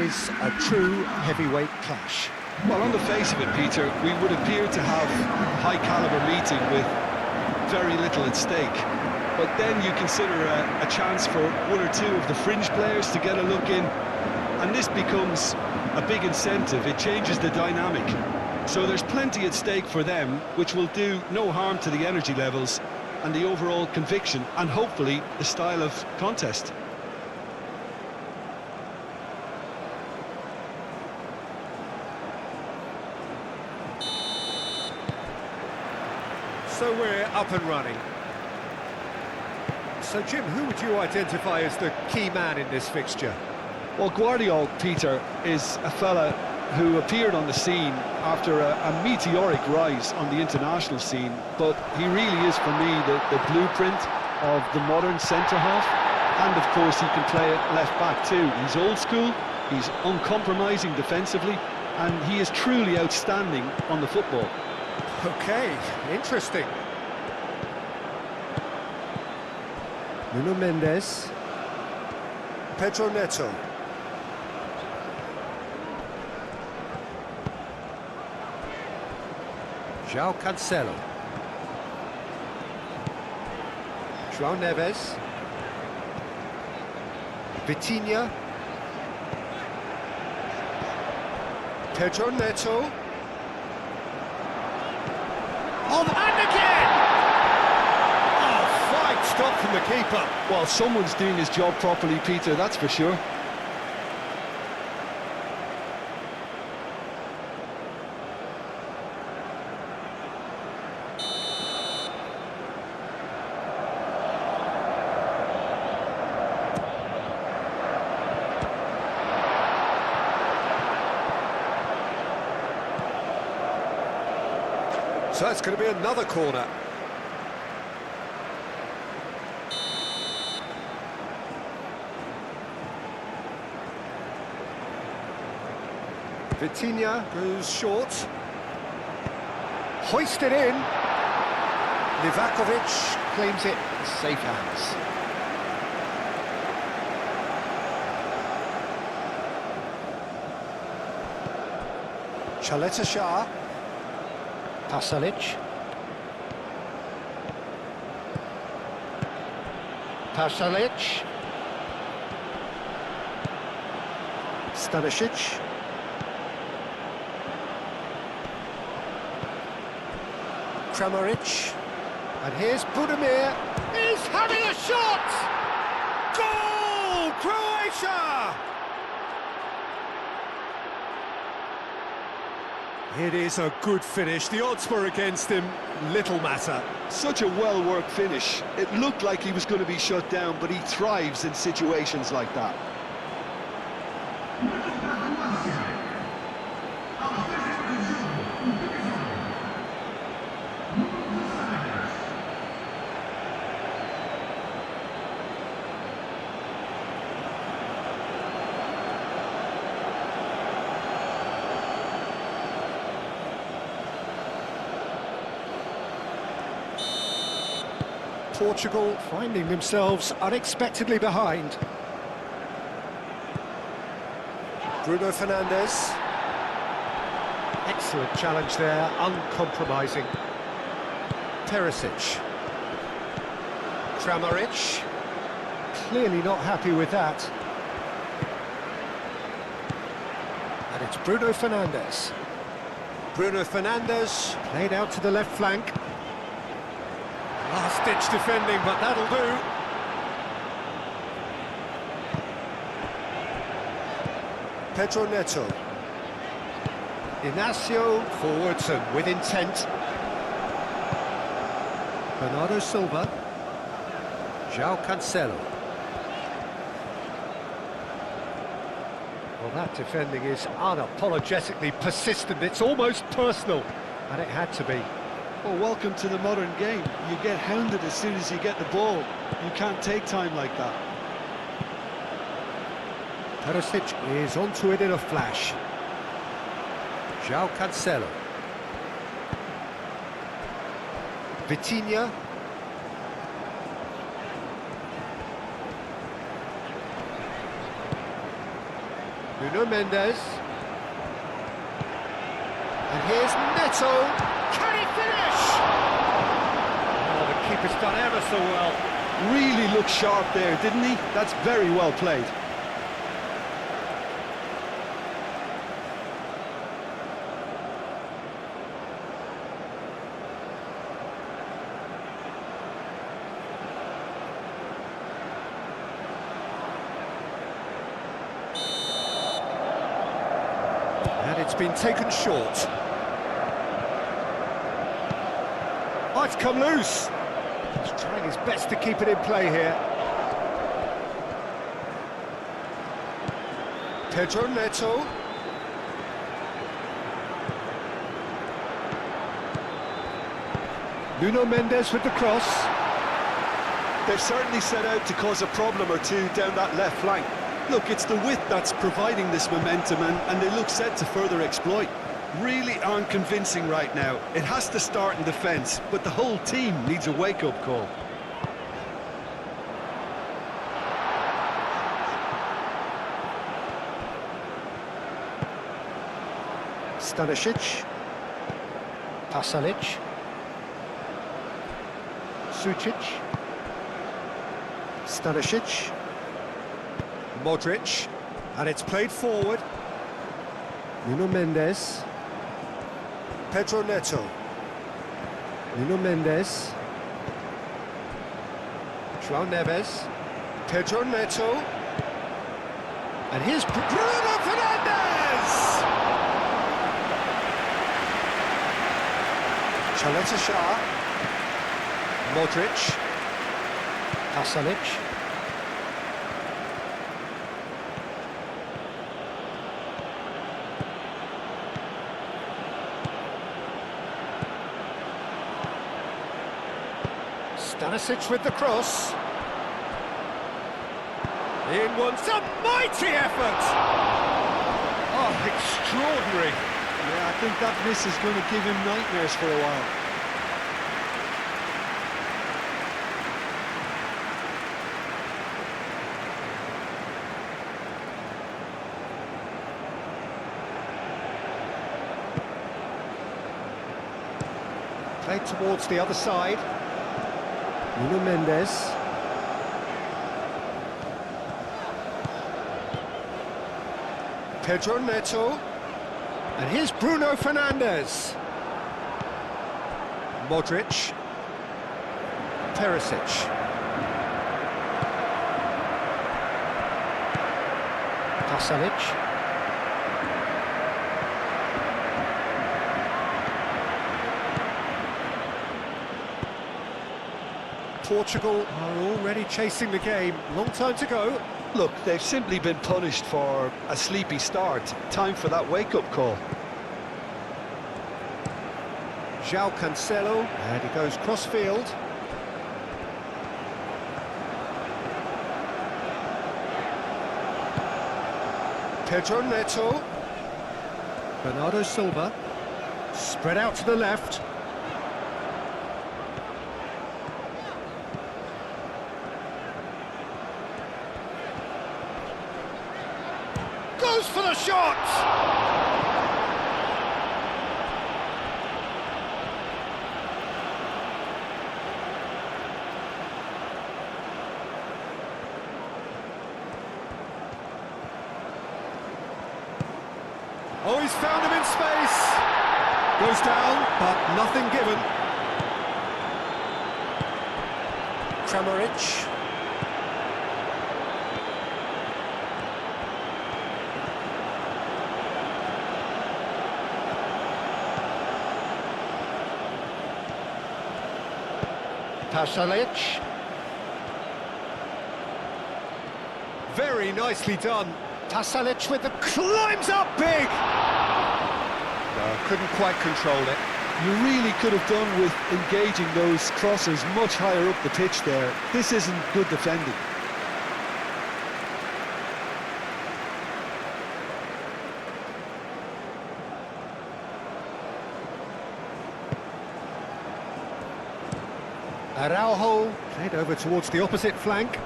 is a true heavyweight clash. Well, on the face of it, Peter, we would appear to have a high-caliber meeting with very little at stake. But then you consider a chance for one or two of the fringe players to get a look in, and this becomes a big incentive. It changes the dynamic. So there's plenty at stake for them, which will do no harm to the energy levels and the overall conviction, and hopefully the style of contest. So we're up and running. So, Jim, who would you identify as the key man in this fixture? Well, Guardiola, Peter, is a fella who appeared on the scene after a meteoric rise on the international scene, but he really is, for me, the blueprint of the modern centre-half, and of course he can play at left-back too. He's old school, he's uncompromising defensively, and he is truly outstanding on the football. Okay, interesting. Nuno Mendes. Pedro Neto. João Cancelo. João Neves. Vitinha. Pedro Neto. On and again! Oh, fine stop from the keeper. Well, someone's doing his job properly, Peter, that's for sure. So it's going to be another corner. Vitinha goes short. Hoisted in. Livakovic claims it in safe hands. Chaleta Shah. Pasalic. Pasalic. Stanisic. Kramaric. And here's Budimir. He's having a shot! Goal! Croatia! It is a good finish. The odds were against him. Little matter. Such a well-worked finish. It looked like he was going to be shut down, but he thrives in situations like that. Portugal finding themselves unexpectedly behind. Bruno Fernandes. Excellent challenge there, uncompromising. Perisic. Kramaric. Clearly not happy with that. And it's Bruno Fernandes. Bruno Fernandes played out to the left flank. Last-ditch defending, but that'll do. Pedro Neto. Inacio forwards and with intent. Bernardo Silva. João Cancelo. Well, that defending is unapologetically persistent. It's almost personal, and it had to be. Well, welcome to the modern game. You get hounded as soon as you get the ball. You can't take time like that. Perisic is onto it in a flash. João Cancelo. Vitinha. Nuno Mendes. And here's Neto. Can he finish? Oh, the keeper's done ever so well. Really looked sharp there, didn't he? That's very well played. And it's been taken short. Oh, it's come loose. He's trying his best to keep it in play here. Pedro Neto. Nuno Mendes with the cross. They've certainly set out to cause a problem or two down that left flank. Look, it's the width that's providing this momentum, and they look set to further exploit. Really aren't convincing right now. It has to start in defence, but the whole team needs a wake-up call. Stanisic. Pasalic. Sucic. Stanisic. Modric. And it's played forward. Nuno Mendes. Pedro Neto. Nuno Mendes. João Neves. Pedro Neto. And here's Bruno Fernandes! Chaleta Shah. Modric. Pasalic. Stanisic with the cross. In one's a mighty effort! Oh, extraordinary. Yeah, I think that miss is going to give him nightmares for a while. Played towards the other side. Nuno Mendes. Pedro Neto. And here's Bruno Fernandes. Modric. Perisic. Pasalic. Portugal are already chasing the game. Long time to go. Look, they've simply been punished for a sleepy start. Time for that wake-up call. João Cancelo, and he goes cross-field. Pedro Neto. Bernardo Silva. Spread out to the left. Goes for the shot! Oh, he's found him in space! Goes down, but nothing given. Kramaric. Pasalic. Very nicely done. Pasalic with the climbs up big. No, couldn't quite control it. You really could have done with engaging those crosses much higher up the pitch there. This isn't good defending. Araujo played over towards the opposite flank.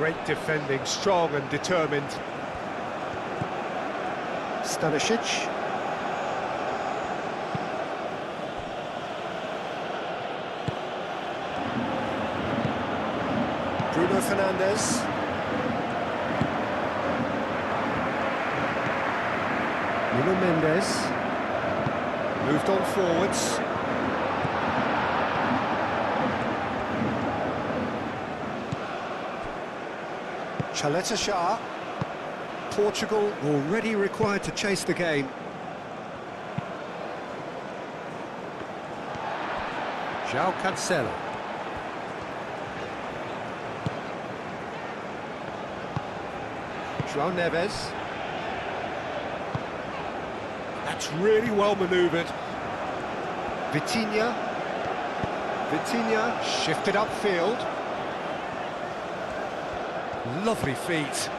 Great defending, strong and determined. Stanisic. Bruno Fernandes. Nuno Mendes. Moved on forwards. Chaleta Shah. Portugal already required to chase the game. João Cancelo. João Neves. That's really well manoeuvred. Vitinha. Vitinha shifted upfield. Lovely feet.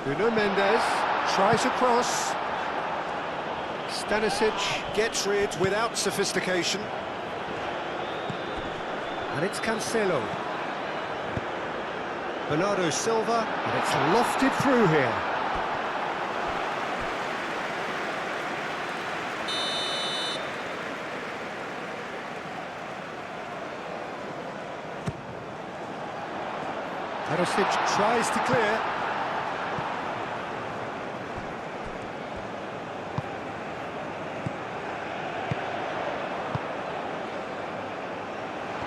Nuno Mendes tries a cross. Stanisic gets rid without sophistication. And it's Cancelo. Bernardo Silva, and it's lofted through here. Perisic tries to clear.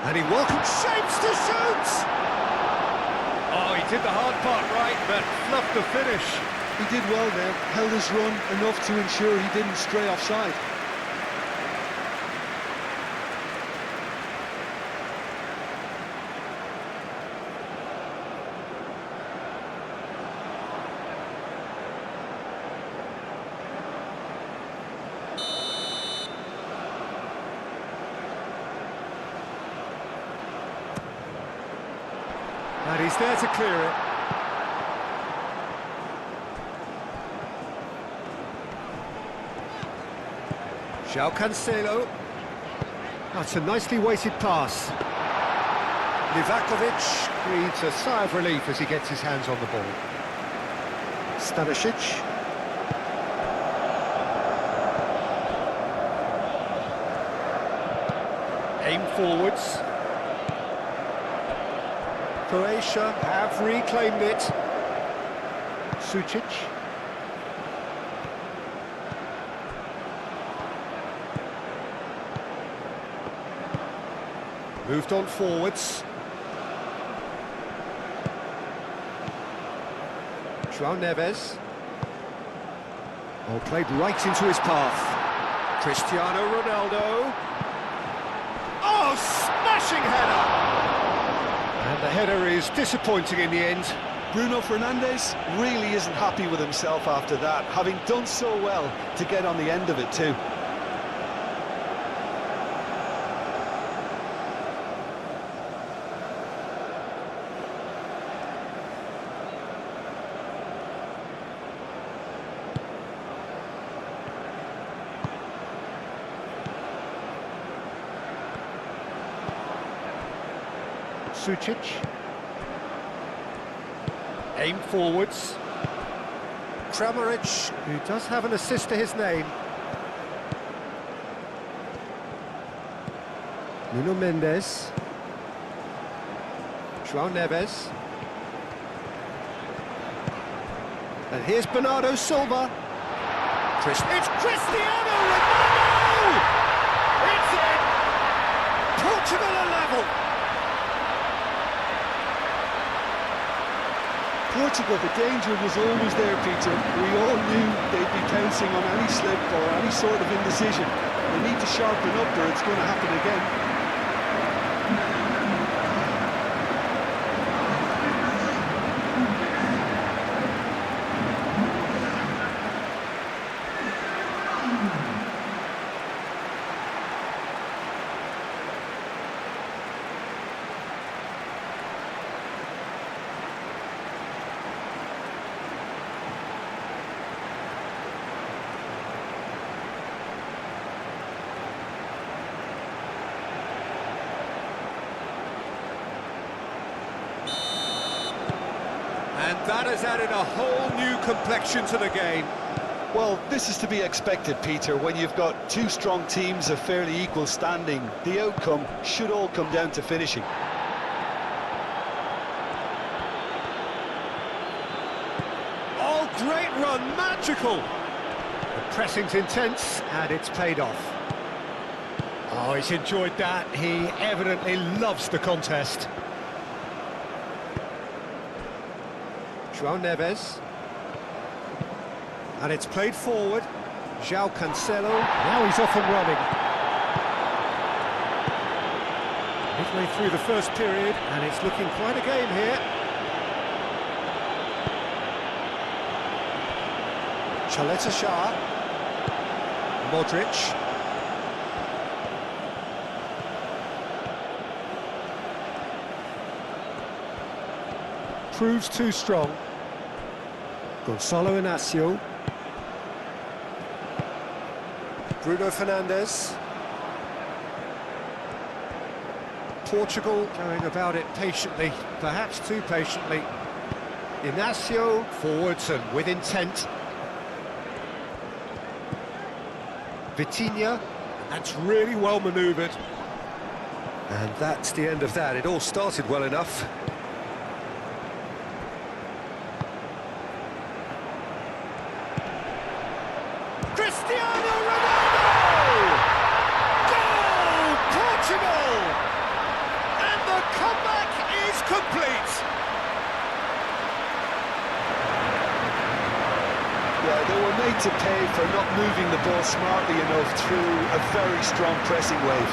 And he welcomes shapes to shoot! Oh, he did the hard part right, but fluffed the finish. He did well there, held his run enough to ensure he didn't stray offside. And he's there to clear it. João Cancelo. That's a nicely weighted pass. Livakovic breathes a sigh of relief as he gets his hands on the ball. Stanisic. Aim forwards. Croatia have reclaimed it. Sucic. Moved on forwards. João Neves. Oh, played right into his path. Cristiano Ronaldo. Oh, smashing header! And the header is disappointing in the end. Bruno Fernandes really isn't happy with himself after that, having done so well to get on the end of it too. Sucic. Aim forwards. Kramaric, who does have an assist to his name. Nuno Mendes. João Neves. And here's Bernardo Silva. It's Cristiano Ronaldo! It's in! Portugal are level! Portugal, the danger was always there, Peter. We all knew they'd be pouncing on any slip or any sort of indecision. They need to sharpen up or it's going to happen again. That has added a whole new complexion to the game. Well, this is to be expected, Peter. When you've got two strong teams of fairly equal standing, the outcome should all come down to finishing. Oh, great run, magical! The pressing's intense, and it's paid off. Oh, he's enjoyed that. He evidently loves the contest. João Neves. And it's played forward. João Cancelo. Now he's off and running. Midway through the first period, and it's looking quite a game here. Shah. Modric. Proves too strong. Gonçalo Inácio. Bruno Fernandes. Portugal going about it patiently, perhaps too patiently. Inácio forwards and with intent. Vitinha, that's really well manoeuvred. And that's the end of that. It all started well enough. Cristiano Ronaldo! Goal! Portugal! And the comeback is complete! Yeah, they were made to pay for not moving the ball smartly enough through a very strong pressing wave.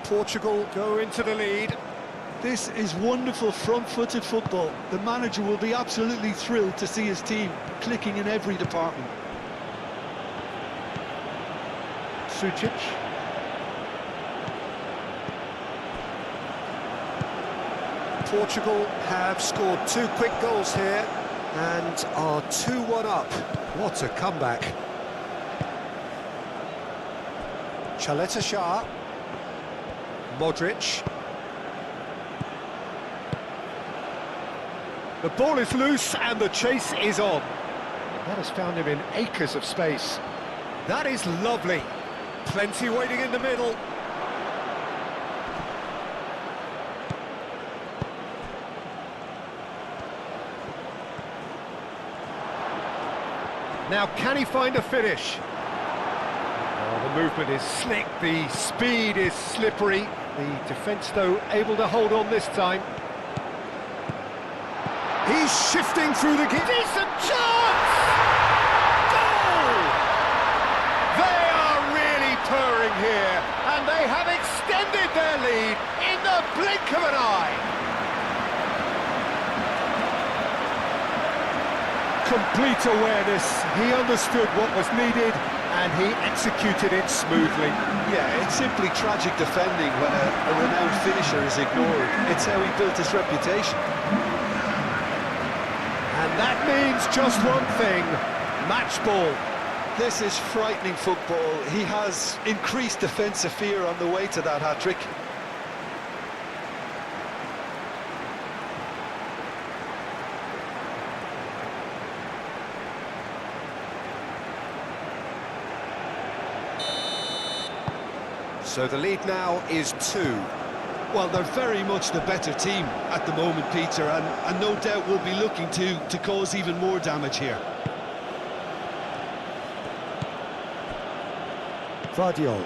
Portugal go into the lead. This is wonderful front-footed football. The manager will be absolutely thrilled to see his team clicking in every department. Sucic. Portugal have scored 2 quick goals here and are 2-1 up. What a comeback. Shah. Modric. The ball is loose and the chase is on. That has found him in acres of space. That is lovely. Plenty waiting in the middle. Now, can he find a finish? Oh, the movement is slick, the speed is slippery. The defence, though, able to hold on this time. He's shifting through the... Decent chance! Goal! They are really purring here, and they have extended their lead in the blink of an eye. Complete awareness. He understood what was needed, and he executed it smoothly. Yeah, it's simply tragic defending when a renowned finisher is ignored. It's how he built his reputation. And that means just one thing, match ball. This is frightening football. He has increased defensive fear on the way to that hat-trick. So the lead now is 2. Well, they're very much the better team at the moment, Peter, and no doubt will be looking to cause even more damage here. Vardiol.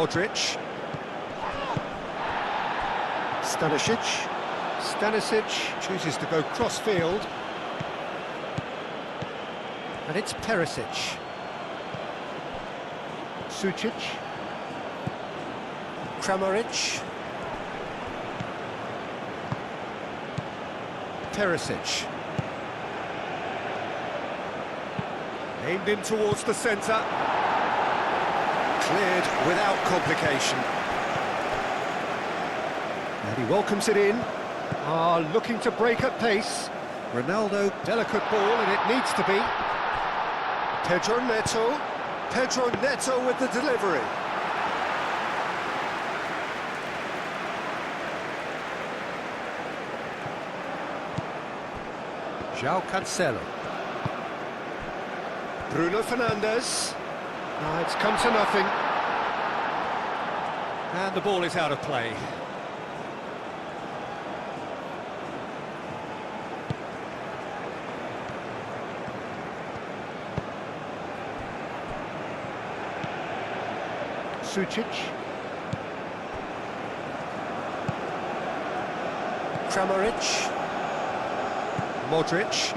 Modric. Stanisic. Stanisic chooses to go cross-field. And it's Perisic. Sucic. Kramaric. Perisic. Aimed in towards the centre. Cleared without complication. And he welcomes it in. Looking to break at pace. Ronaldo, delicate ball, and it needs to be. Pedro Neto. Pedro Neto with the delivery. João Cancelo. Bruno Fernandes. It's come to nothing. And the ball is out of play. Sucic. Kramaric. Modric.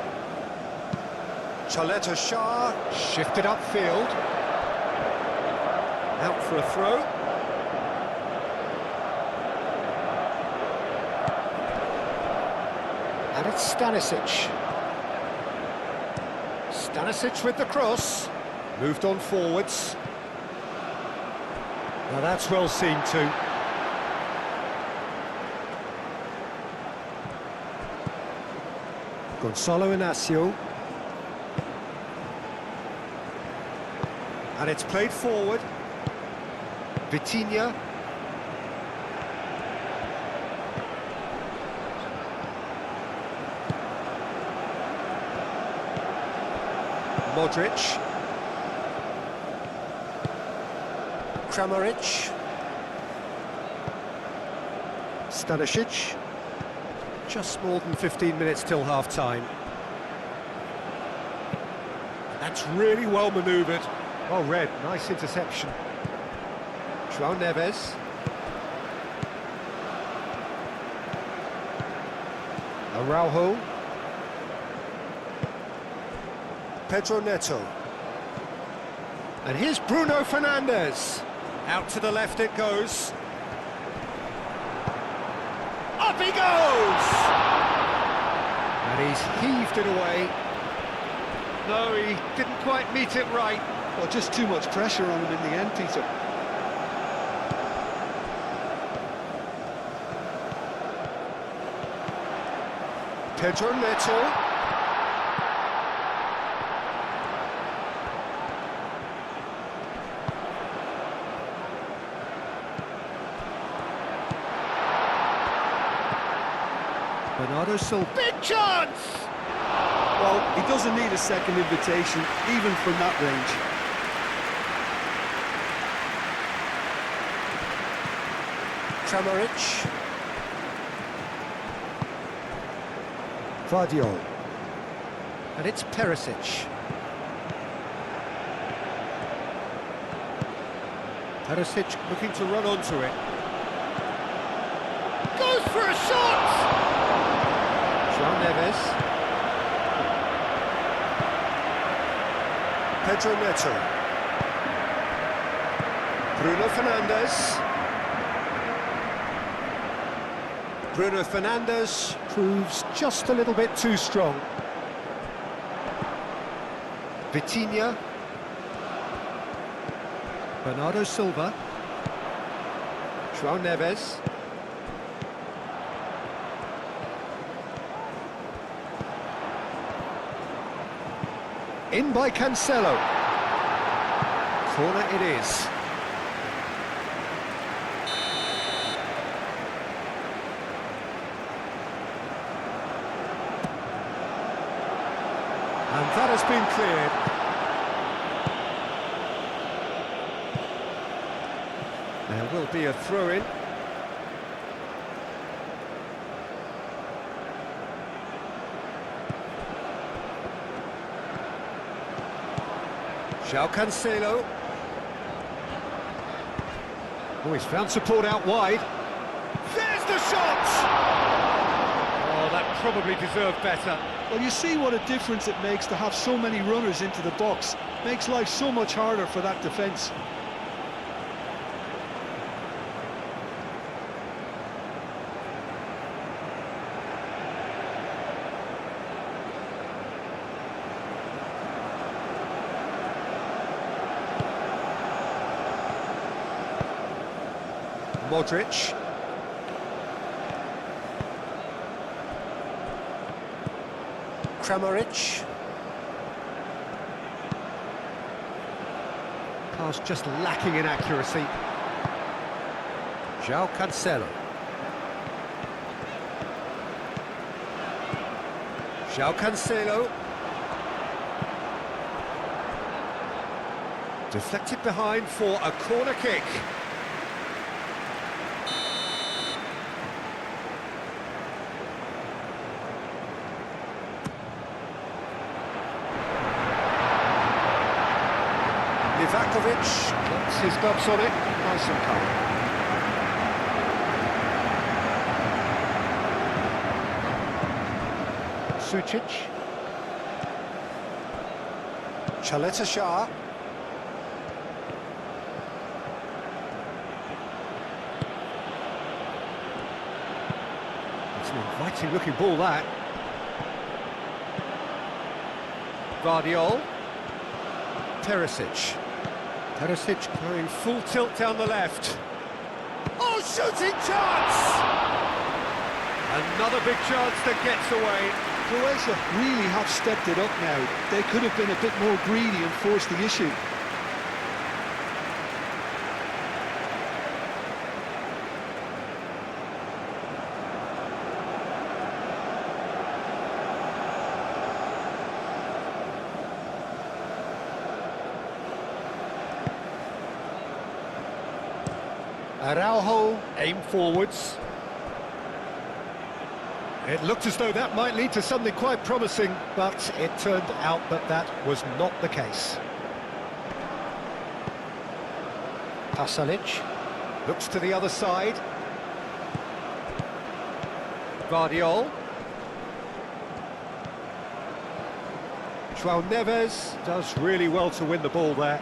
Chaleta Shah, shifted upfield. Out for a throw. And it's Stanisic. Stanisic with the cross. Moved on forwards. Now that's well seen too. Gonzalo Inacio. And it's played forward. Vitinha. Modric. Kramaric. Stanisic. Just more than 15 minutes till half-time. That's really well manoeuvred. Well read, nice interception. João Neves. Araujo. Pedro Neto. And here's Bruno Fernandes. Out to the left it goes. Up he goes! And he's heaved it away. No, he didn't quite meet it right. Well, just too much pressure on him in the end, Peter. Pedro Neto. Bernardo Silva. Big chance! Well, he doesn't need a second invitation, even from that range. Kramaric. Vardiol. And it's Perisic. Perisic looking to run onto it. Goes for a shot! João Neves. Pedro Neto. Bruno Fernandes. Bruno Fernandes proves just a little bit too strong. Vitinha. Bernardo Silva. João Neves. In by Cancelo. Corner it is. And that has been cleared. There will be a throw-in. João Cancelo. Oh, he's found support out wide. There's the shot! Oh, that probably deserved better. Well, you see what a difference it makes to have so many runners into the box. Makes life so much harder for that defence. Modric. Kramaric. Pass just lacking in accuracy. João Cancelo. João Cancelo. Deflected behind for a corner kick. Livakovic gets his gloves on it, nice and calm. Sucic. Chaleta Shah. It's an inviting looking ball, that. Guardiol. Perisic. Perisic going full tilt down the left. Oh, shooting chance! Another big chance that gets away. Croatia really have stepped it up now. They could have been a bit more greedy and forced the issue. Araujo aim forwards. It looked as though that might lead to something quite promising, but it turned out that that was not the case. Pasalic looks to the other side. Guardiol. João Neves does really well to win the ball there.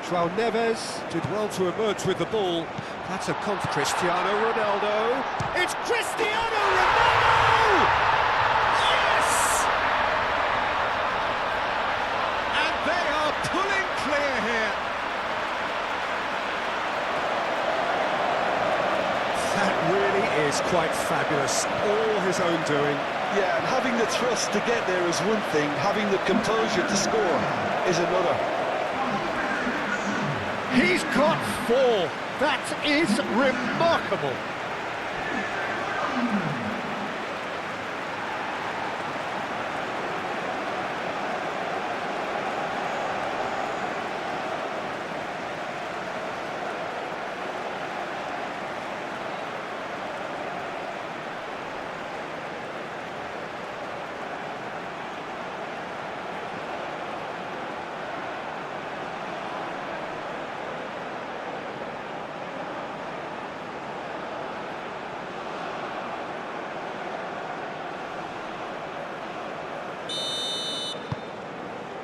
João Neves did well to emerge with the ball. That's a Cristiano Ronaldo. It's Cristiano Ronaldo! Yes! And they are pulling clear here. That really is quite fabulous. All his own doing. Yeah, and having the trust to get there is one thing. Having the composure to score is another. He's got 4. That is remarkable.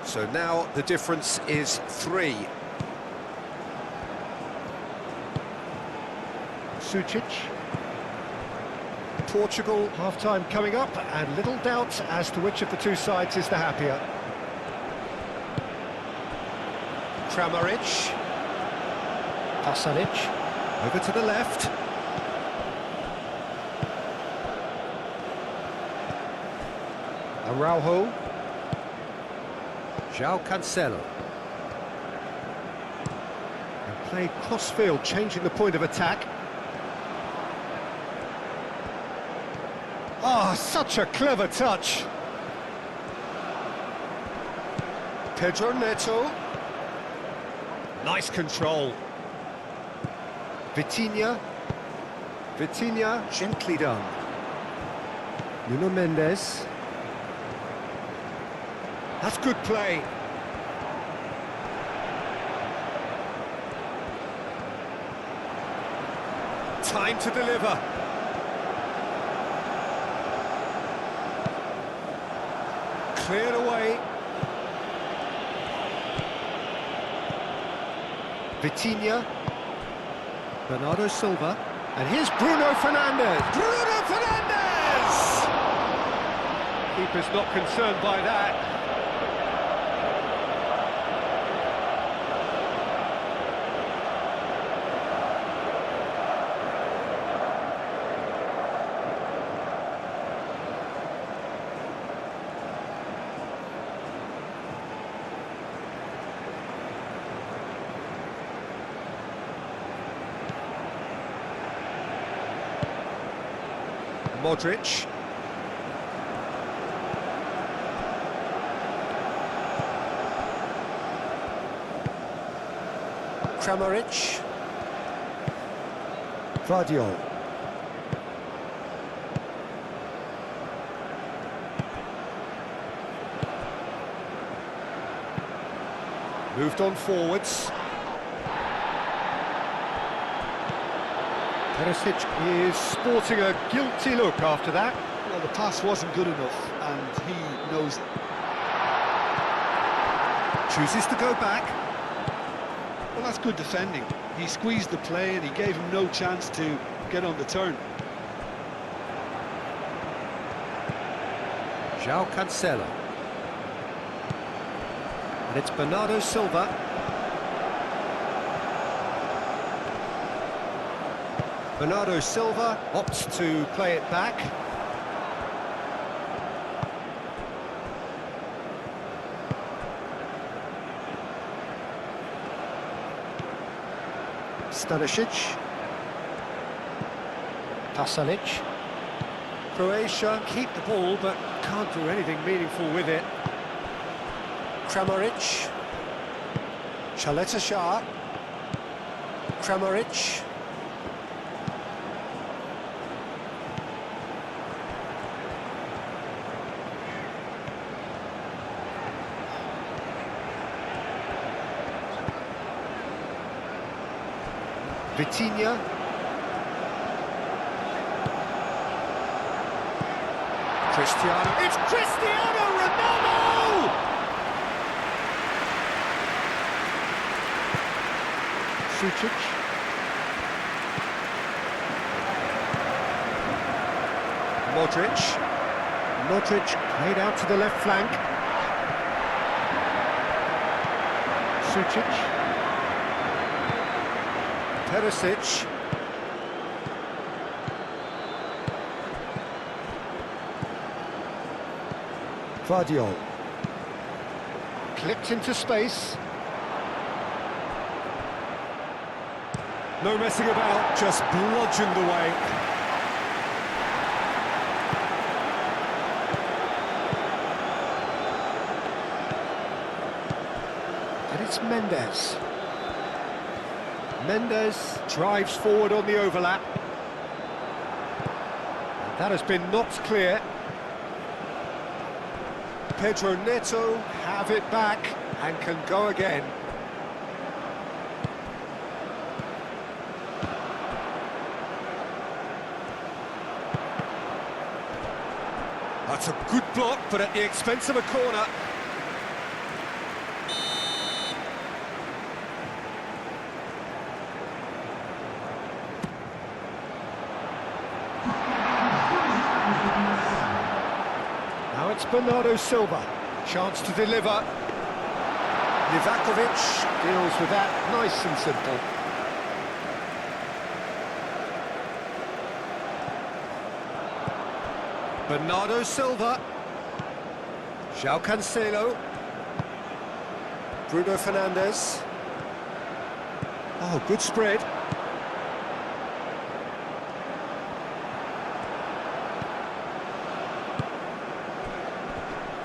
So now the difference is 3. Sucic. Portugal, half-time coming up, and little doubt as to which of the two sides is the happier. Kramaric. Pasalic. Over to the left. Araujo. João Cancelo. And played cross-field, changing the point of attack. Oh, such a clever touch. Pedro Neto. Nice control. Vitinha. Vitinha, gently done. Nuno Mendes. That's good play. Time to deliver. Cleared away. Vitinha. Bernardo Silva. And here's Bruno Fernandes. Bruno Fernandes! Keeper's not concerned by that. Modric. Kramaric. Vardiol. Moved on forwards. Perisic is sporting a guilty look after that. Well, the pass wasn't good enough, and he knows it. Chooses to go back. Well, that's good defending. He squeezed the play and he gave him no chance to get on the turn. João Cancelo. And it's Bernardo Silva. Bernardo Silva opts to play it back. Stanisic. Pasalic. Croatia keep the ball but can't do anything meaningful with it. Kramaric. Chaleta Shah. Kramaric. Vitinha. Cristiano. It's Cristiano Ronaldo! Sucic. Modric. Modric played out to the left flank. Sucic. Perisic. Vardiol. Clipped into space. No messing about, just bludgeoned away. And it's Mendes. Mendes drives forward on the overlap. And that has been knocked clear. Pedro Neto have it back and can go again. That's a good block, but at the expense of a corner. Now it's Bernardo Silva, chance to deliver. Livakovic deals with that, nice and simple. Bernardo Silva. João Cancelo. Bruno Fernandes. Oh, good spread.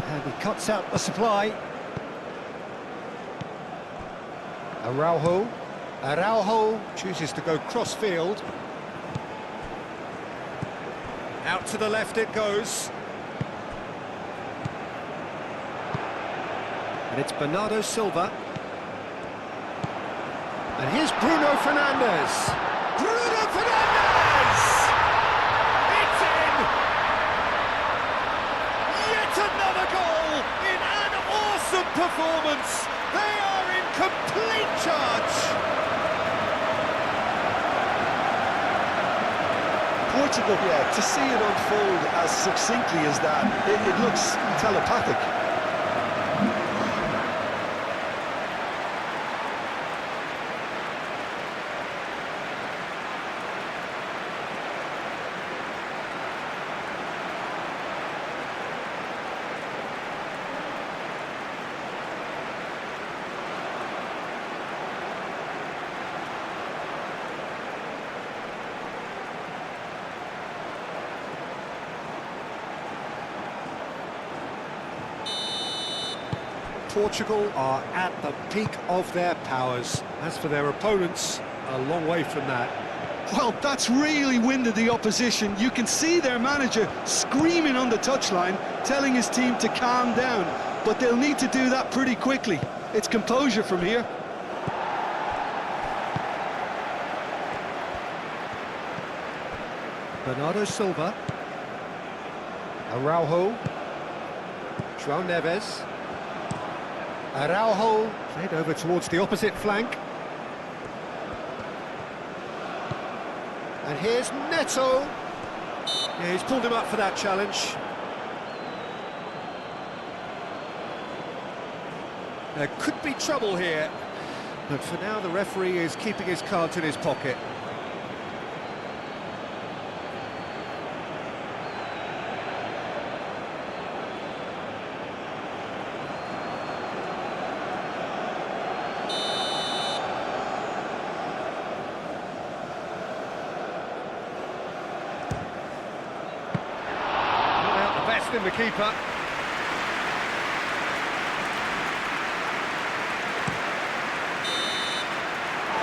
And he cuts out the supply. Araujo. Araujo chooses to go cross-field. Out to the left it goes. And it's Bernardo Silva. And here's Bruno Fernandes. Bruno Fernandes! Portugal, yeah, to see it unfold as succinctly as that, it looks telepathic. Portugal are at the peak of their powers. As for their opponents, a long way from that. Well, that's really winded the opposition. You can see their manager screaming on the touchline, telling his team to calm down. But they'll need to do that pretty quickly. It's composure from here. Bernardo Silva. Araujo. João Neves. Araujo played over towards the opposite flank. And here's Neto. Yeah, he's pulled him up for that challenge. There could be trouble here, but for now the referee is keeping his cards in his pocket. In the keeper.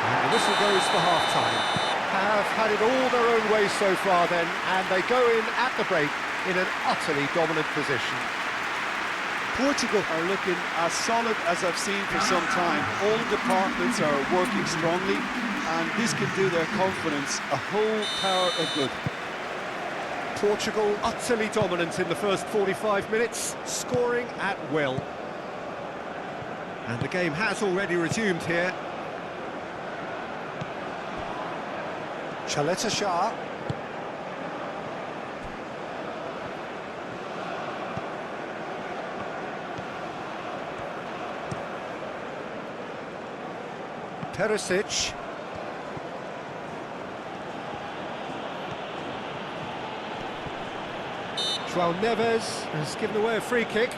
And the whistle goes for half-time. Have had it all their own way so far then, and they go in at the break in an utterly dominant position. Portugal are looking as solid as I've seen for some time. All departments are working strongly, and this can do their confidence a whole power of good. Portugal utterly dominant in the first 45 minutes, scoring at will. And the game has already resumed here. Chaleta Shah. Perisic. João Neves has given away a free kick.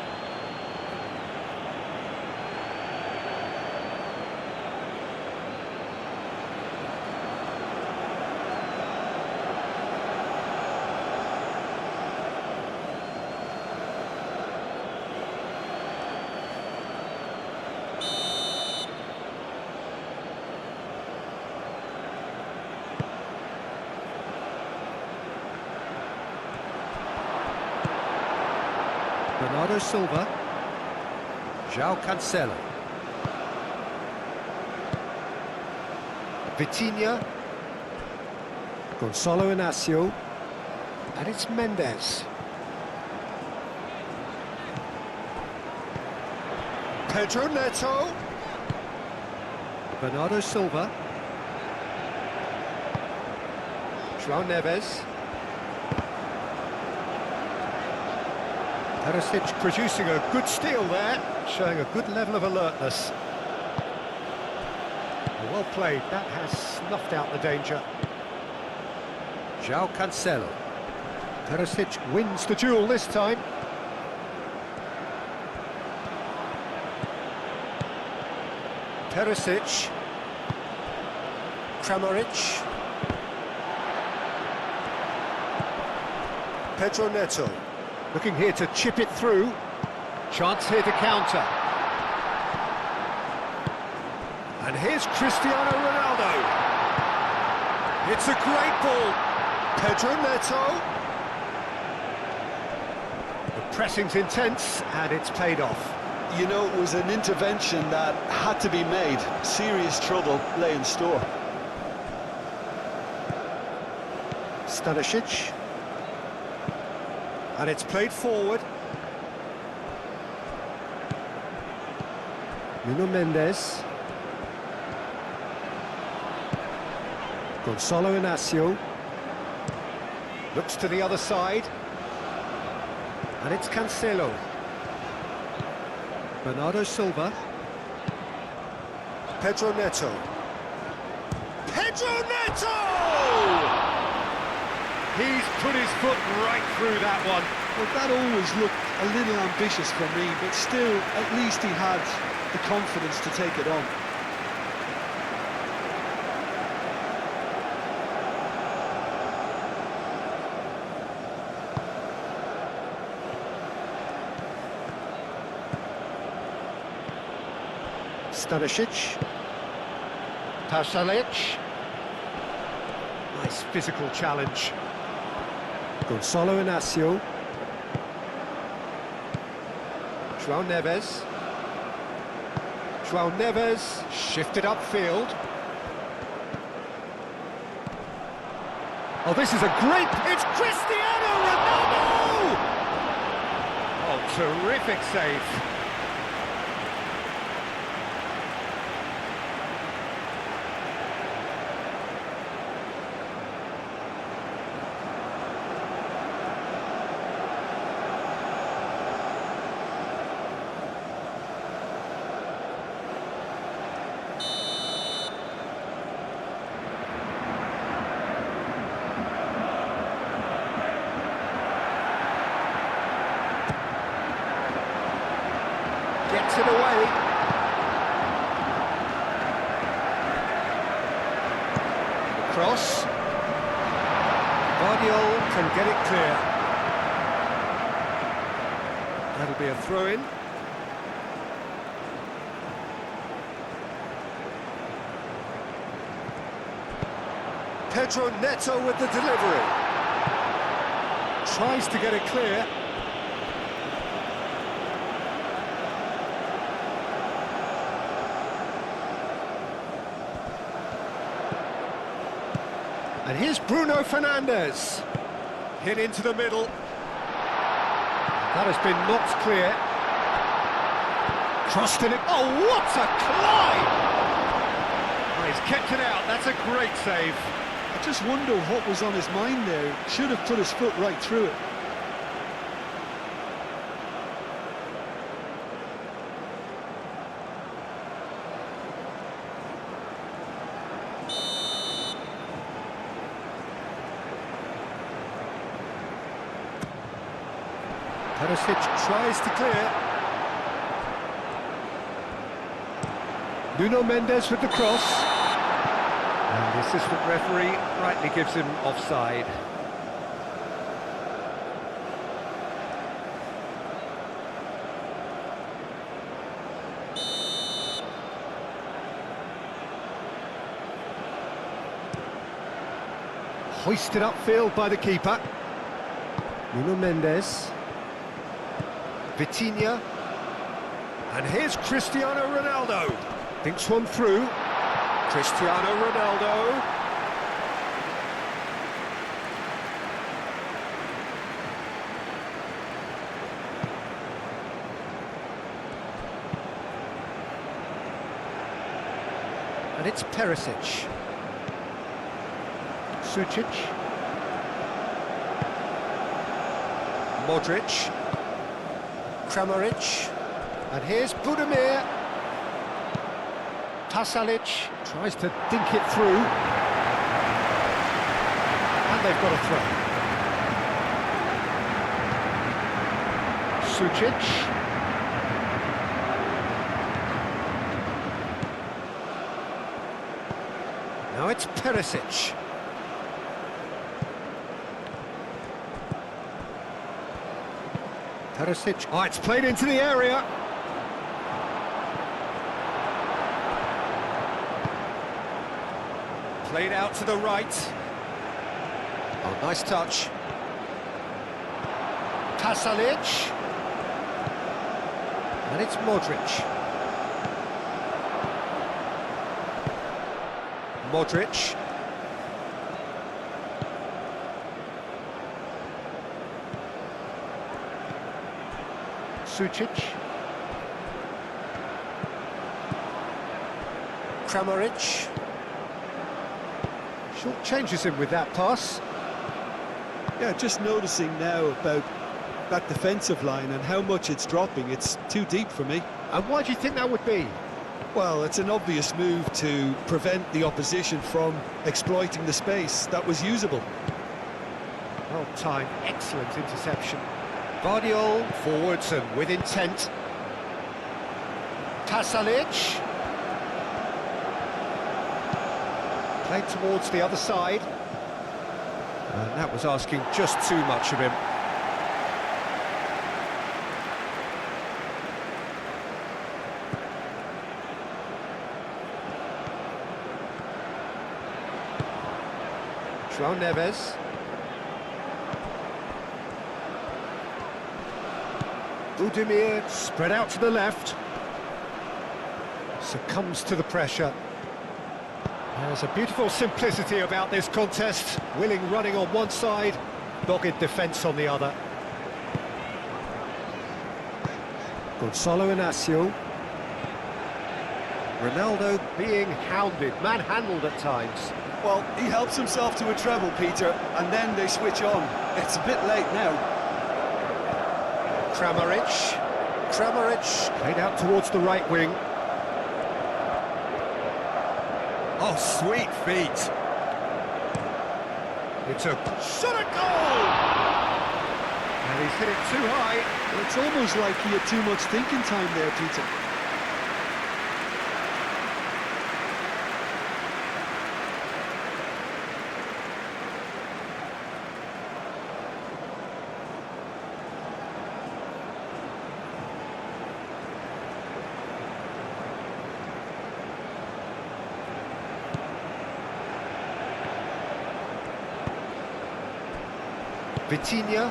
Bernardo Silva. João Cancelo. Vitinha. Gonçalo Inácio. And it's Mendes. Pedro Neto. Bernardo Silva. João Neves. Perisic producing a good steal there, showing a good level of alertness. Well played, that has snuffed out the danger. João Cancelo. Perisic wins the duel this time. Perisic. Kramaric. Pedro Neto. Looking here to chip it through. Chance here to counter. And here's Cristiano Ronaldo. It's a great ball. Pedro Neto. The pressing's intense and it's paid off. You know, it was an intervention that had to be made. Serious trouble lay in store. Stanisic. And it's played forward. Nuno Mendes. Gonçalo Inácio. Looks to the other side. And it's Cancelo. Bernardo Silva. Pedro Neto. Pedro Neto! He's put his foot right through that one. Well, that always looked a little ambitious for me, but still, at least he had the confidence to take it on. Stanisic. Pasalic. Nice physical challenge. Gonzalo Inacio. João Neves. João Neves shifted upfield. Oh, this is a great... It's Cristiano Ronaldo! Oh, terrific save. Gets it away. Cross. Guardiola can get it clear. That'll be a throw-in. Pedro Neto with the delivery. Tries to get it clear. And here's Bruno Fernandes. Hit into the middle. That has been knocked clear. Crossed in it. Oh, what a climb! Oh, he's kept it out. That's a great save. I just wonder what was on his mind there. Should have put his foot right through it. Perisic tries to clear. Nuno Mendes with the cross. And the assistant referee rightly gives him offside. Hoisted upfield by the keeper. Nuno Mendes. Vitinha. And here's Cristiano Ronaldo. Thinks one through. Cristiano Ronaldo. And it's Perisic. Sucic. Modric. Kramaric. And here's Budimir. Pasalic tries to think it through. And they've got a throw. Sucic. Now it's Perisic. Perisic. Oh, it's played into the area. Played out to the right. Oh, nice touch. Pasalic. And it's Modric. Modric. Sucic. Kramaric. Short changes him with that pass. Yeah, just noticing now about that defensive line and how much it's dropping. It's too deep for me. And why do you think that would be? Well, it's an obvious move to prevent the opposition from exploiting the space that was usable. Well timed, excellent interception. Vardiol forwards and with intent. Tasalic. Played towards the other side. And that was asking just too much of him. João Neves. Budimir spread out to the left. Succumbs to the pressure. There's a beautiful simplicity about this contest. Willing running on one side, dogged defence on the other. Gonçalo Inácio. Ronaldo being hounded, manhandled at times. Well, he helps himself to a treble, Peter, and then they switch on. It's a bit late now. Kramaric played out towards the right wing. Oh, sweet feet. It's a shot at goal! And he's hit it too high. Well, it's almost like he had too much thinking time there, Peter. Vitinha.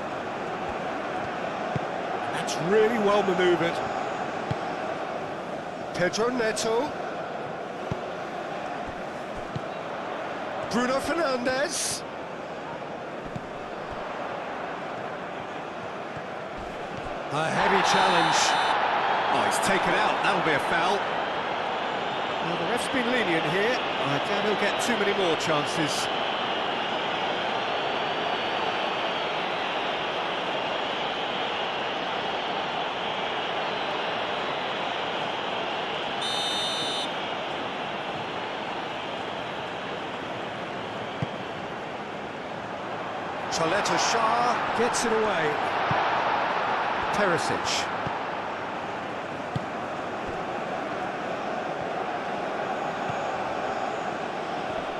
That's really well manoeuvred. Pedro Neto. Bruno Fernandes. A heavy challenge. Oh, he's taken out. That'll be a foul. Well, the ref's been lenient here. I doubt he'll get too many more chances. Chaleta Shah gets it away. Perisic.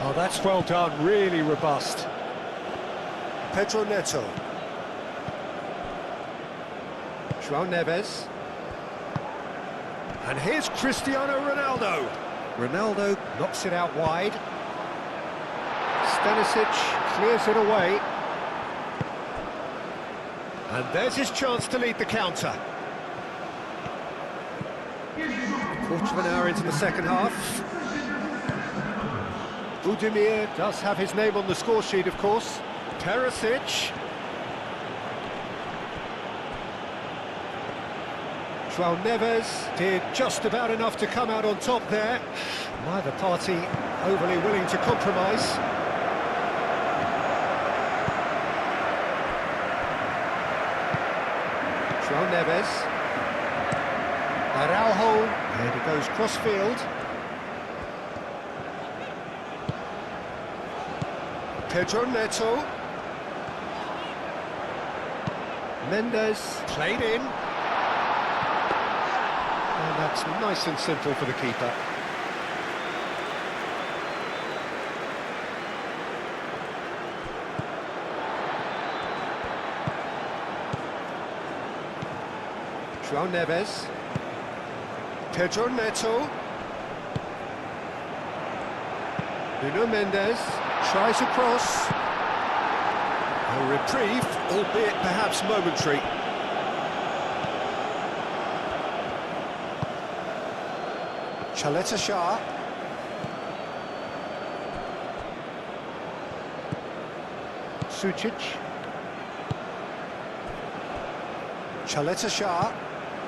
Oh, that's well done, really robust. Pedro Neto. João Neves. And here's Cristiano Ronaldo. Ronaldo knocks it out wide. Stanisic clears it away. And there's his chance to lead the counter. Quarter of an hour into the second half. Budimir does have his name on the score sheet, of course. Perisic. João Neves did just about enough to come out on top there. Neither party overly willing to compromise. João Neves. Araujo, and it goes cross-field. Pedro Neto. Mendes, played in. And that's nice and simple for the keeper. João Neves. Pedro Neto. Nuno Mendes tries a cross. A reprieve, albeit perhaps momentary. Chaleta Shah. Sucic. Chaleta Shah.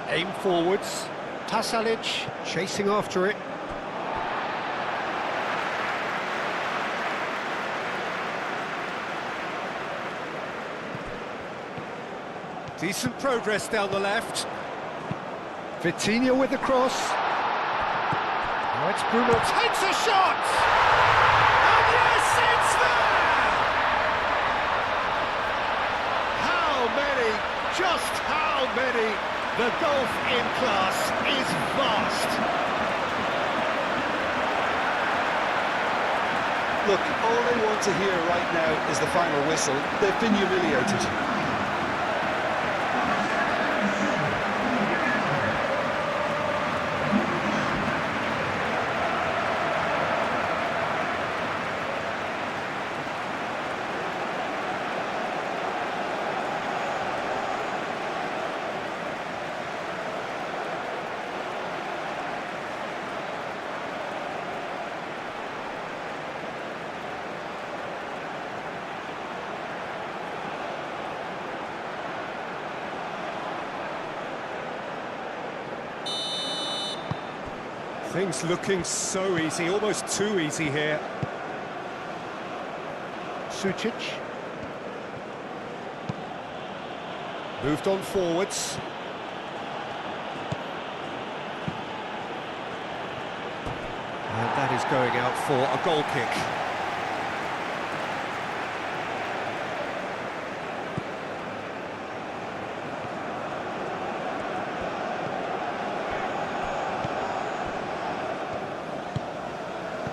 Aim forwards. Tasalic chasing after it. Decent progress down the left. Vitinha with the cross. Now it's Bruno, takes a shot! And yes, it's there! How many, just how many? The gulf in class is vast. Look, all they want to hear right now is the final whistle. They've been humiliated. Things looking so easy, almost too easy here. Sucic. Moved on forwards. And that is going out for a goal kick.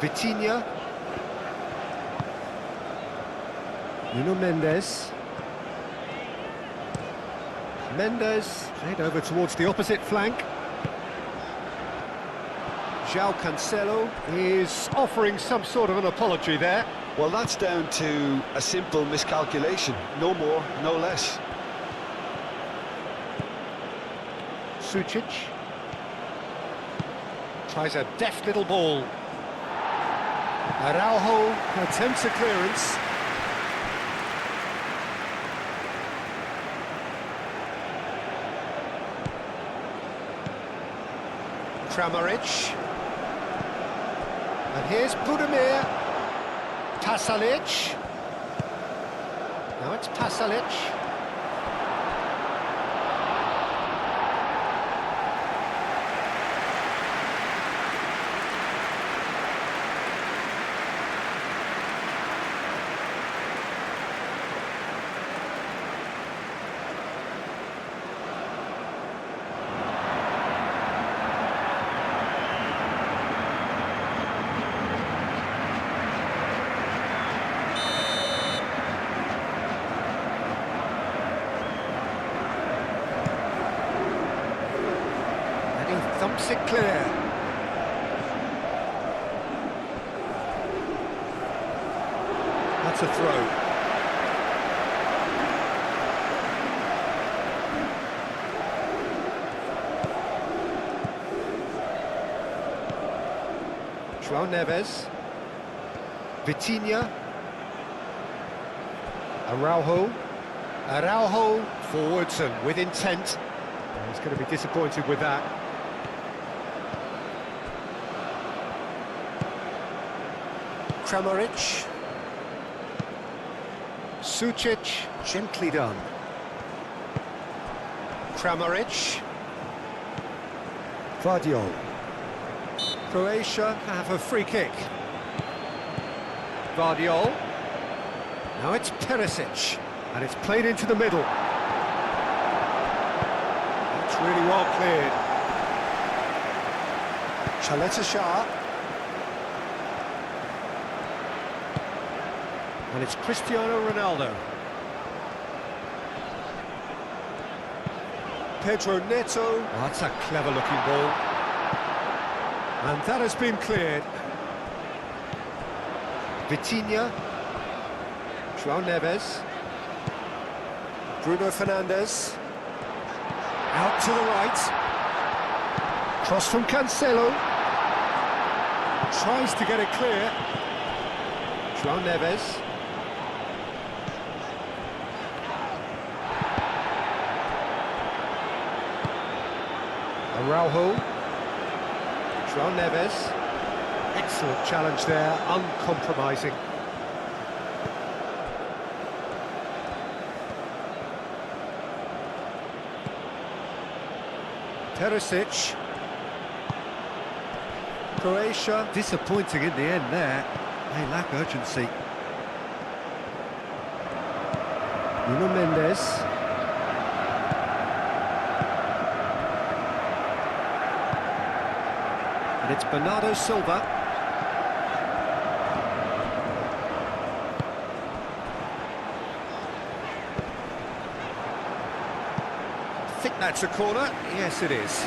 Vitinha. Nuno Mendes. Mendes played over towards the opposite flank. João Cancelo is offering some sort of an apology there. Well, that's down to a simple miscalculation. No more, no less. Sucic. Tries a deft little ball. Araujo attempts a clearance. Kramaric. And here's Budimir. Pasalic. Now it's Pasalic. Thumps it clear. That's a throw. João Neves. Vitinha. Araujo. Araujo forwards and with intent. He's going to be disappointed with that. Kramaric. Sucic, gently done. Kramaric. Vardiol. Croatia have a free kick. Vardiol. Now it's Perisic, and it's played into the middle. It's really well cleared. Chaleta Shah. And it's Cristiano Ronaldo. Pedro Neto. Oh, that's a clever-looking ball. And that has been cleared. Vitinha. João Neves. Bruno Fernandes. Out to the right. Cross from Cancelo. Tries to get it clear. João Neves. Araujo. João Neves. Excellent challenge there, uncompromising. Perisic. Croatia disappointing in the end there. They lack urgency. Nuno Mendes. And it's Bernardo Silva. I think that's a corner. Yes, it is.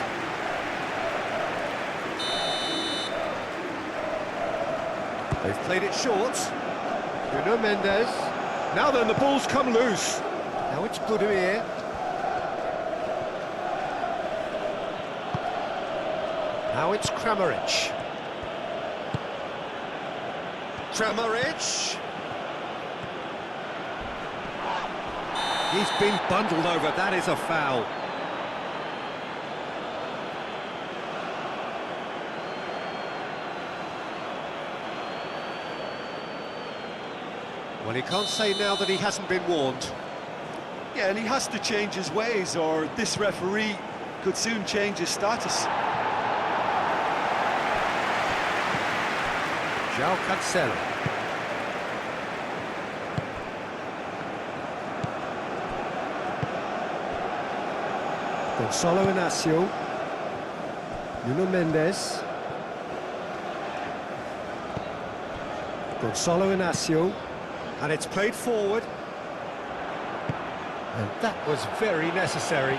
They've played it short. Nuno Mendes. Now then, the ball's come loose. Now it's Budimir. Now it's Kramaric. Kramaric. He's been bundled over. That is a foul. Well, he can't say now that he hasn't been warned. Yeah, and he has to change his ways, or this referee could soon change his status. João Cancelo. Gonçalo Inácio. Nuno Mendes. Gonçalo Inácio. And it's played forward. And that was very necessary.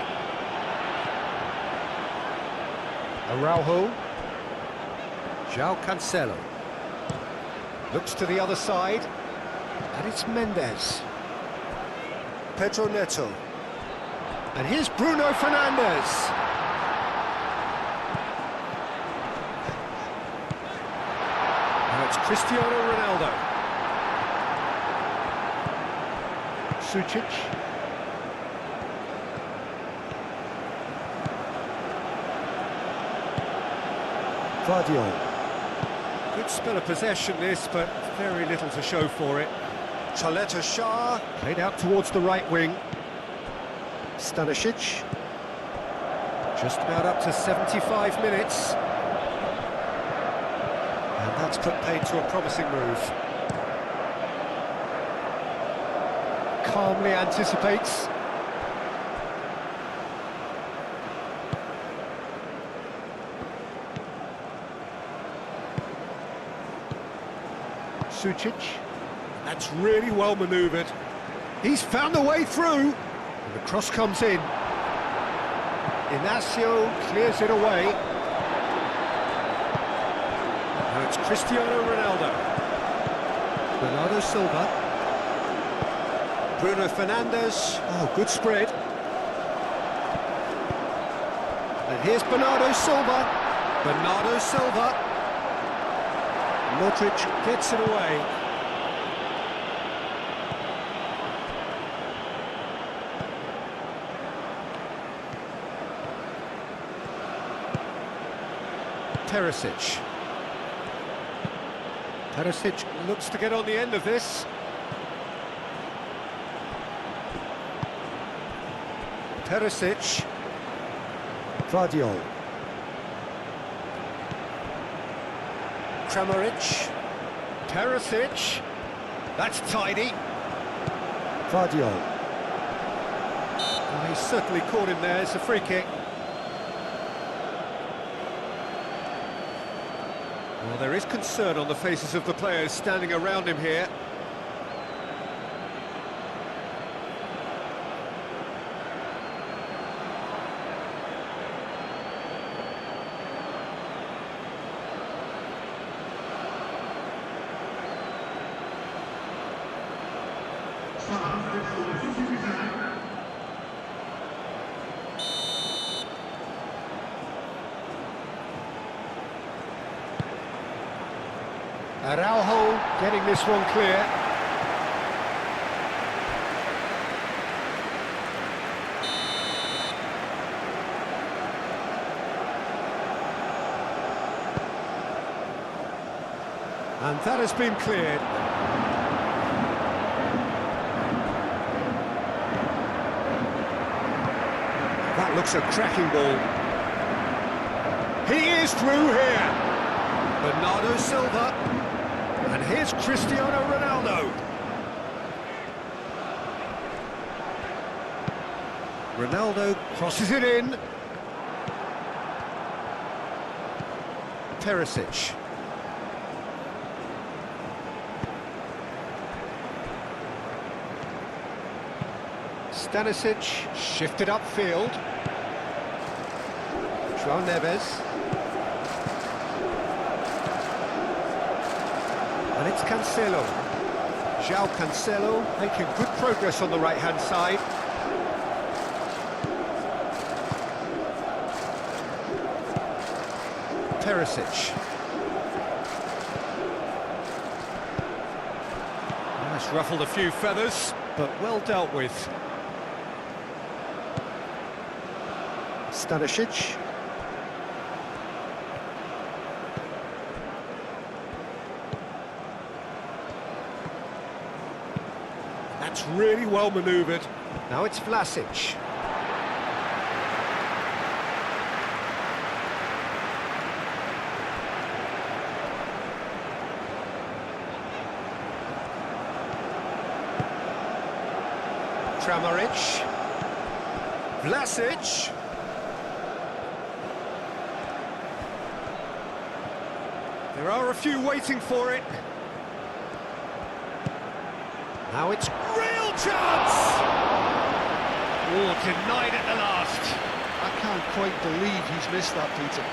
Araujo. João Cancelo. Looks to the other side. And it's Mendes. Pedro Neto. And here's Bruno Fernandes. Now it's Cristiano Ronaldo. Sucic. Vardiol. Good spell of possession this, but very little to show for it. Chaleta Shah. Played out towards the right wing. Stanisic. Just about up to 75 minutes. And that's put paid to a promising move. Calmly anticipates. Sucic. That's really well manoeuvred. He's found a way through. And the cross comes in. Inacio clears it away. Now it's Cristiano Ronaldo. Bernardo Silva. Bruno Fernandes. Oh, good spread. And here's Bernardo Silva. Bernardo Silva. Modric gets it away. Perisic. Perisic looks to get on the end of this. Perisic. Vardiol. Kramaric. Perisic. That's tidy. Vardiol. Oh, he's certainly caught him there. It's a free kick. Well, there is concern on the faces of the players standing around him here. Araujo getting this one clear. And that has been cleared. That looks a cracking ball. He is through here. Bernardo Silva. And here's Cristiano Ronaldo. Ronaldo crosses it in. Perisic. Stanisic shifted upfield. João Neves. And it's Cancelo. João Cancelo making good progress on the right-hand side. Perisic. That's ruffled a few feathers, but well dealt with. Stanisic. That's really well manoeuvred. Now it's Vlasic. Kramaric. Vlasic. There are a few waiting for it. Now it's real chance! Oh, denied at the last. I can't quite believe he's missed that, Peter.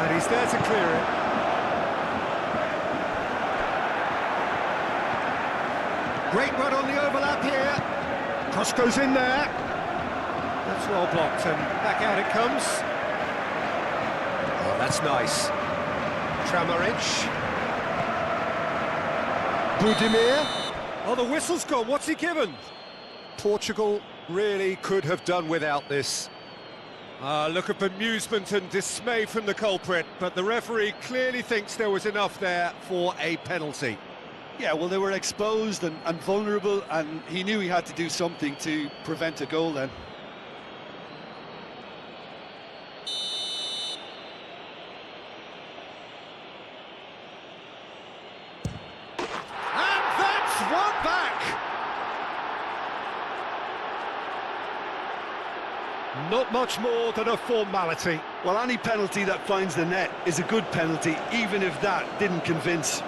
And he's there to clear it. Great run on the overlap here. Cross goes in there. That's well blocked, and back out it comes. Oh, that's nice. Kramaric. Budimir. Oh, the whistle's gone. What's he given? Portugal really could have done without this. Look at bemusement and dismay from the culprit, but the referee clearly thinks there was enough there for a penalty. Yeah, well, they were exposed and vulnerable, and he knew he had to do something to prevent a goal then. And that's one back! Not much more than a formality. Well, any penalty that finds the net is a good penalty, even if that didn't convince.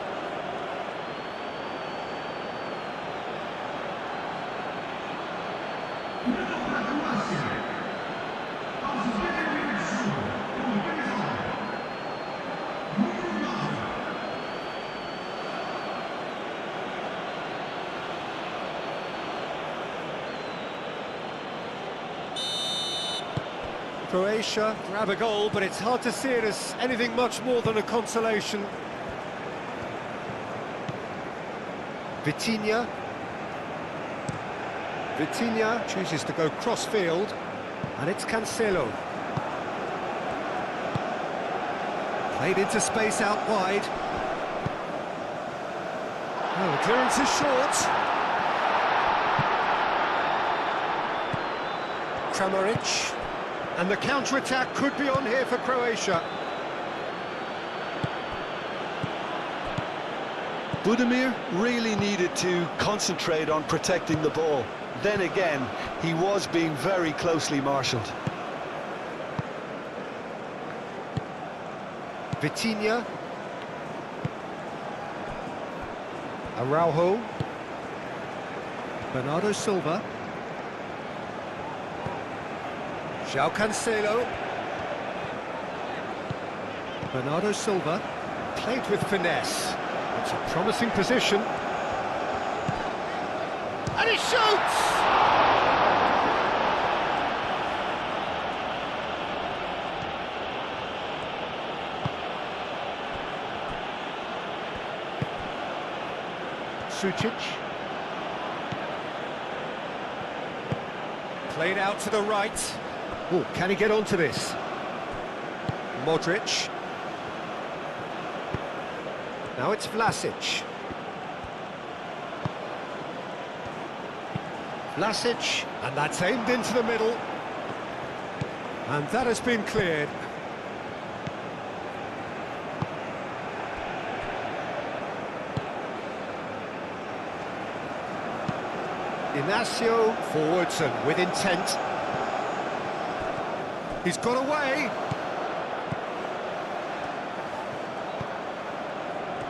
Croatia grab a goal, but it's hard to see it as anything much more than a consolation. Vitinha. Vitinha chooses to go cross-field, and it's Cancelo. Played into space out wide. Oh, the clearance is short. Kramaric. And the counter-attack could be on here for Croatia. Budimir really needed to concentrate on protecting the ball. Then again, he was being very closely marshalled. Vitinha. Araujo. Bernardo Silva. João Cancelo. Bernardo Silva. Played with finesse. It's a promising position. And he shoots! Sucic. Played out to the right. Oh, can he get onto this? Modric. Now it's Vlasic. Vlasic, and that's aimed into the middle. And that has been cleared. Inacio forwards and with intent. He's got away.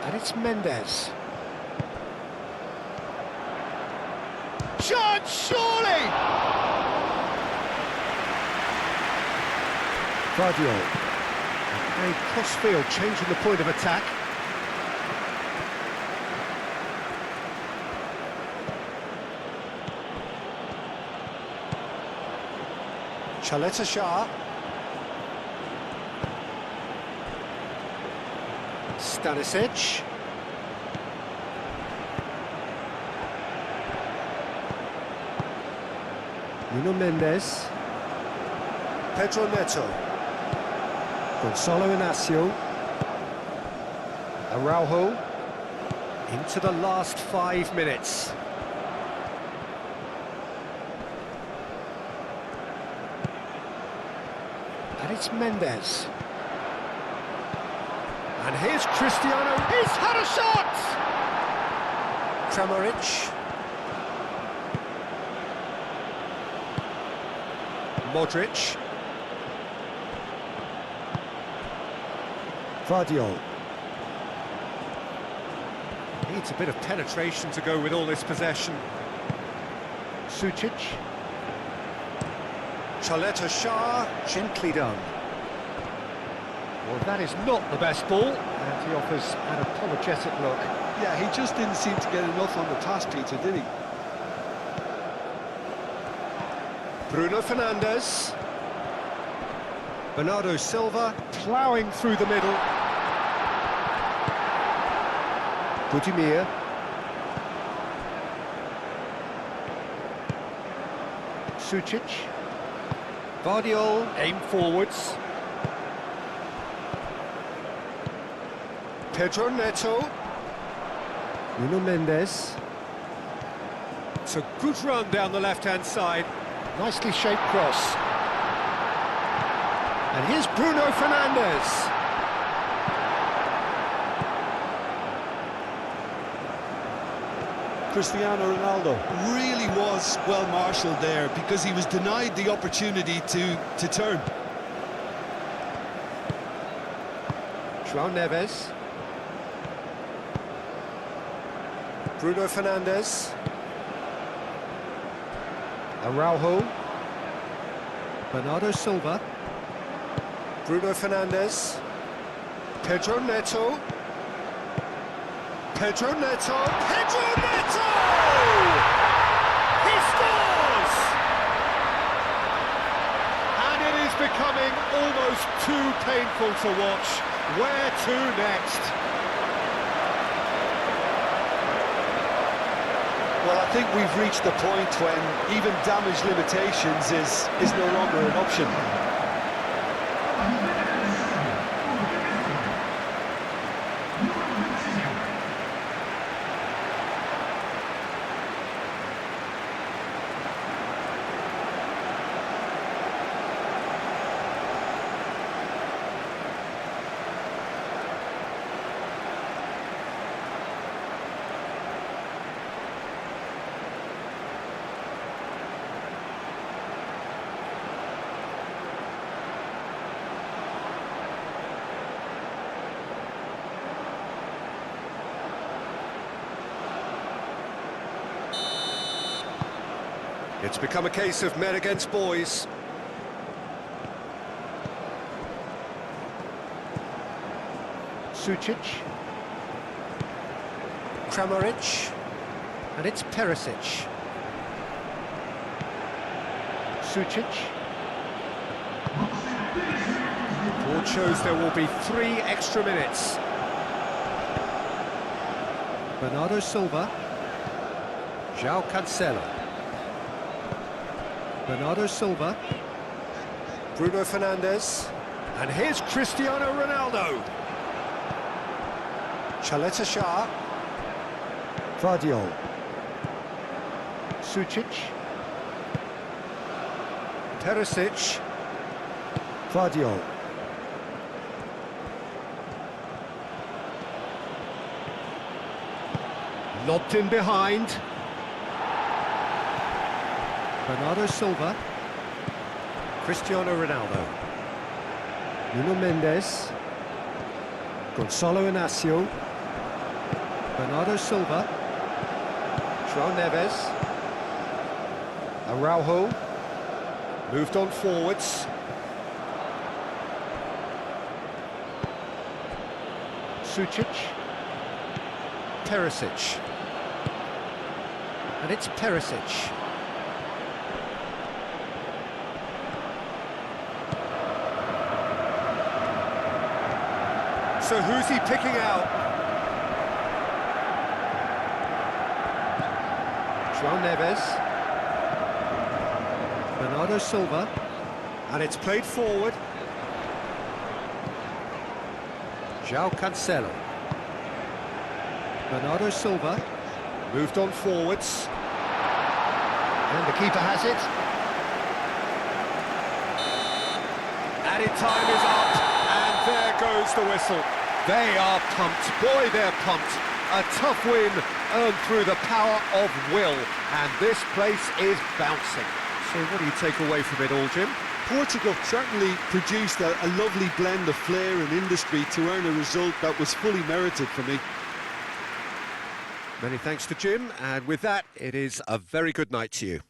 And it's Mendes. Shot, surely! Guardiola. A cross-field, changing the point of attack. Chaleta Shah. Stanisic. Nuno Mendes. Pedro Neto. Gonzalo Inacio. Araujo. Into the last 5 minutes. And it's Mendes. And here's Cristiano. He's had a shot! Kramaric. Modric. Guardiola. Needs a bit of penetration to go with all this possession. Sucic. Chaleta Shah, gently done. Well, that is not the best ball, and he offers an apologetic look. Yeah, he just didn't seem to get enough on the pass, Peter, did he? Bruno Fernandes. Bernardo Silva ploughing through the middle. Budimir. Sucic. Vardiol, aim forwards. Pedro Neto. Nuno Mendes. It's a good run down the left-hand side. Nicely shaped cross. And here's Bruno Fernandes. Cristiano Ronaldo really was well marshalled there because he was denied the opportunity to turn. João Neves. Bruno Fernandes. Araujo. Bernardo Silva. Bruno Fernandes. Pedro Neto. Pedro Neto. Pedro Neto! He scores! And it is becoming almost too painful to watch. Where to next? Well, I think we've reached the point when even damage limitations is no longer an option. It's become a case of men against boys. Sucic. Kramaric. And it's Perisic. Sucic. Board shows there will be 3 extra minutes. Bernardo Silva. João Cancelo. Bernardo Silva. Bruno Fernandes. And here's Cristiano Ronaldo. Chaleta Shah. Vardiol. Sucic. Perisic. Vardiol. Lobbed in behind. Bernardo Silva. Cristiano Ronaldo. Nuno Mendes. Gonçalo Inácio. Bernardo Silva. João Neves. Araujo. Moved on forwards. Sucic. Perisic. And it's Perisic. So who's he picking out? João Neves. Bernardo Silva. And it's played forward. João Cancelo. Bernardo Silva. Moved on forwards. And the keeper has it. Added time is up. And there goes the whistle. They are pumped. Boy, they're pumped. A tough win earned through the power of will. And this place is bouncing. So what do you take away from it all, Jim? Portugal certainly produced a lovely blend of flair and industry to earn a result that was fully merited for me. Many thanks to Jim, and with that, it is a very good night to you.